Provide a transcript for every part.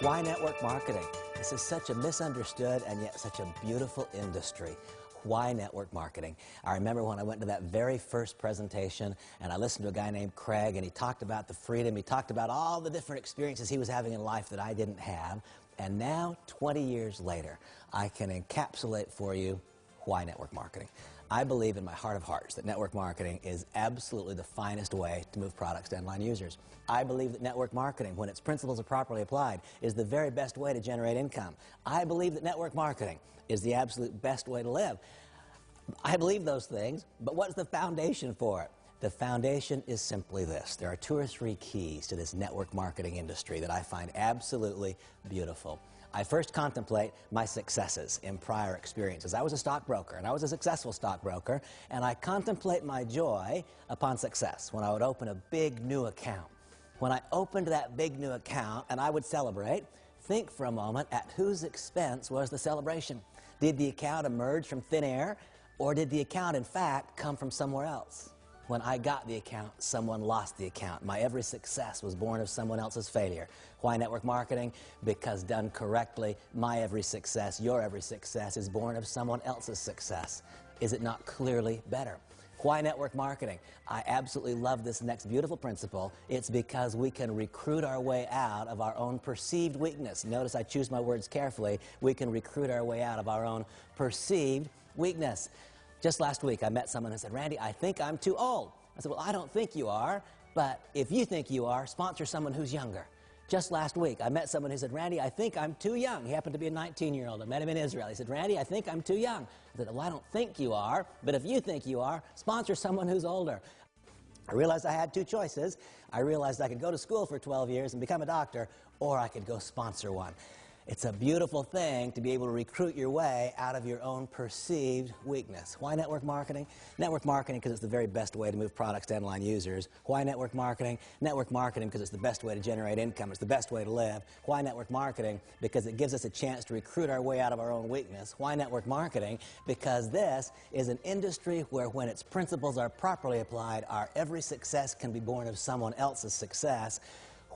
Why network marketing? This is such a misunderstood and yet such a beautiful industry. Why network marketing? I remember when I went to that very first presentation and I listened to a guy named Craig, and he talked about the freedom, he talked about all the different experiences he was having in life that I didn't have. And now, 20 years later, I can encapsulate for you why network marketing. I believe in my heart of hearts that network marketing is absolutely the finest way to move products to end-line users. I believe that network marketing, when its principles are properly applied, is the very best way to generate income. I believe that network marketing is the absolute best way to live. I believe those things, but what's the foundation for it? The foundation is simply this. There are 2 or 3 keys to this network marketing industry that I find absolutely beautiful. I first contemplate my successes in prior experiences. I was a stockbroker, and I was a successful stockbroker, and I contemplate my joy upon success when I would open a big new account. When I opened that big new account and I would celebrate, think for a moment at whose expense was the celebration. Did the account emerge from thin air, or did the account, in fact, come from somewhere else? When I got the account, someone lost the account. My every success was born of someone else's failure. Why network marketing? Because done correctly, my every success, your every success is born of someone else's success. Is it not clearly better? Why network marketing? I absolutely love this next beautiful principle. It's because we can recruit our way out of our own perceived weakness. Notice I choose my words carefully. We can recruit our way out of our own perceived weakness. Just last week, I met someone who said, "Randy, I think I'm too old." I said, "Well, I don't think you are, but if you think you are, sponsor someone who's younger." Just last week, I met someone who said, "Randy, I think I'm too young." He happened to be a 19-year-old. I met him in Israel. He said, "Randy, I think I'm too young." I said, "Well, I don't think you are, but if you think you are, sponsor someone who's older." I realized I had 2 choices. I realized I could go to school for 12 years and become a doctor, or I could go sponsor one. It's a beautiful thing to be able to recruit your way out of your own perceived weakness. Why network marketing? Network marketing because it's the very best way to move products to end-line users. Why network marketing? Network marketing because it's the best way to generate income. It's the best way to live. Why network marketing? Because it gives us a chance to recruit our way out of our own weakness. Why network marketing? Because this is an industry where when its principles are properly applied, our every success can be born of someone else's success.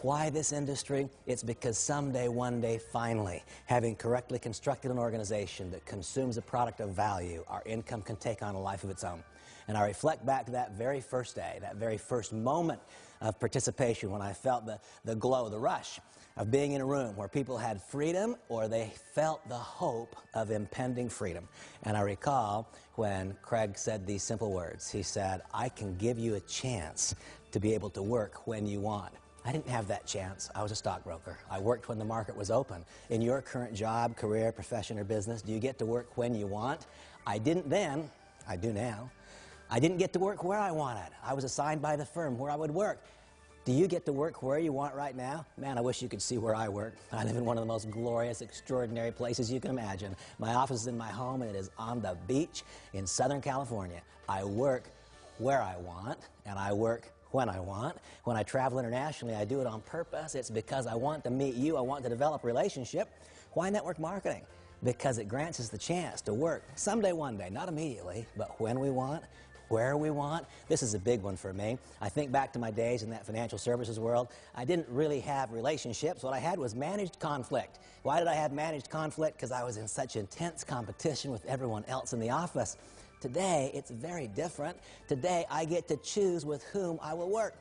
Why this industry? It's because someday, one day, finally, having correctly constructed an organization that consumes a product of value, our income can take on a life of its own. And I reflect back to that very first day, that very first moment of participation when I felt the glow, the rush of being in a room where people had freedom or they felt the hope of impending freedom. And I recall when Craig said these simple words. He said, "I can give you a chance to be able to work when you want." I didn't have that chance. I was a stockbroker. I worked when the market was open. In your current job, career, profession, or business, do you get to work when you want? I didn't then. I do now. I didn't get to work where I wanted. I was assigned by the firm where I would work. Do you get to work where you want right now? Man, I wish you could see where I work. I live in one of the most glorious, extraordinary places you can imagine. My office is in my home, and it is on the beach in Southern California. I work where I want, and I work when I want. When I travel internationally, I do it on purpose. It's because I want to meet you. I want to develop a relationship. Why network marketing? Because it grants us the chance to work someday, one day, not immediately, but when we want, where we want. This is a big one for me. I think back to my days in that financial services world. I didn't really have relationships. What I had was managed conflict. Why did I have managed conflict? Because I was in such intense competition with everyone else in the office. Today, it's very different. Today, I get to choose with whom I will work.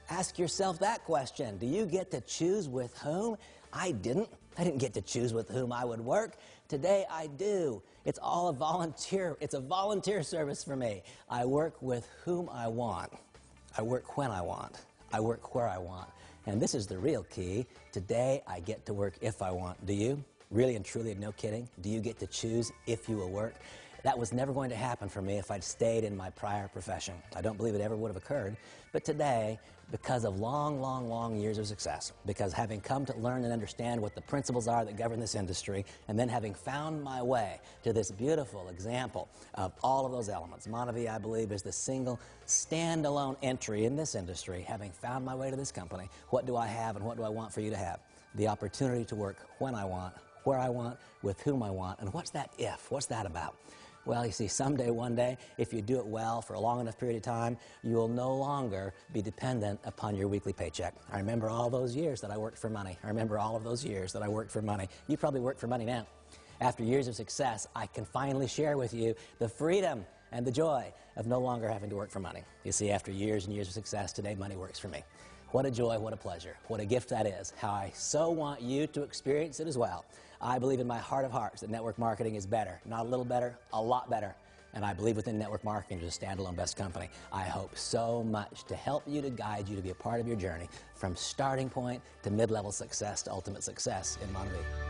Ask yourself that question. Do you get to choose with whom? I didn't. I didn't get to choose with whom I would work. Today, I do. It's all a volunteer. It's a volunteer service for me. I work with whom I want. I work when I want. I work where I want. And this is the real key. Today, I get to work if I want. Do you? Really and truly, no kidding? Do you get to choose if you will work? That was never going to happen for me if I'd stayed in my prior profession. I don't believe it ever would have occurred. But today, because of long, long, long years of success, because having come to learn and understand what the principles are that govern this industry, and then having found my way to this beautiful example of all of those elements, MonaVie, I believe, is the single standalone entry in this industry. Having found my way to this company, what do I have and what do I want for you to have? The opportunity to work when I want, where I want, with whom I want. And what's that if? What's that about? Well, you see, someday, one day, if you do it well for a long enough period of time, you will no longer be dependent upon your weekly paycheck. I remember all those years that I worked for money. I remember all of those years that I worked for money. You probably work for money now. After years of success, I can finally share with you the freedom and the joy of no longer having to work for money. You see, after years and years of success, today money works for me. What a joy, what a pleasure, what a gift that is. How I so want you to experience it as well. I believe in my heart of hearts that network marketing is better. Not a little better, a lot better. And I believe within network marketing is a standalone best company. I hope so much to help you, to guide you, to be a part of your journey from starting point to mid-level success to ultimate success in MonaVie.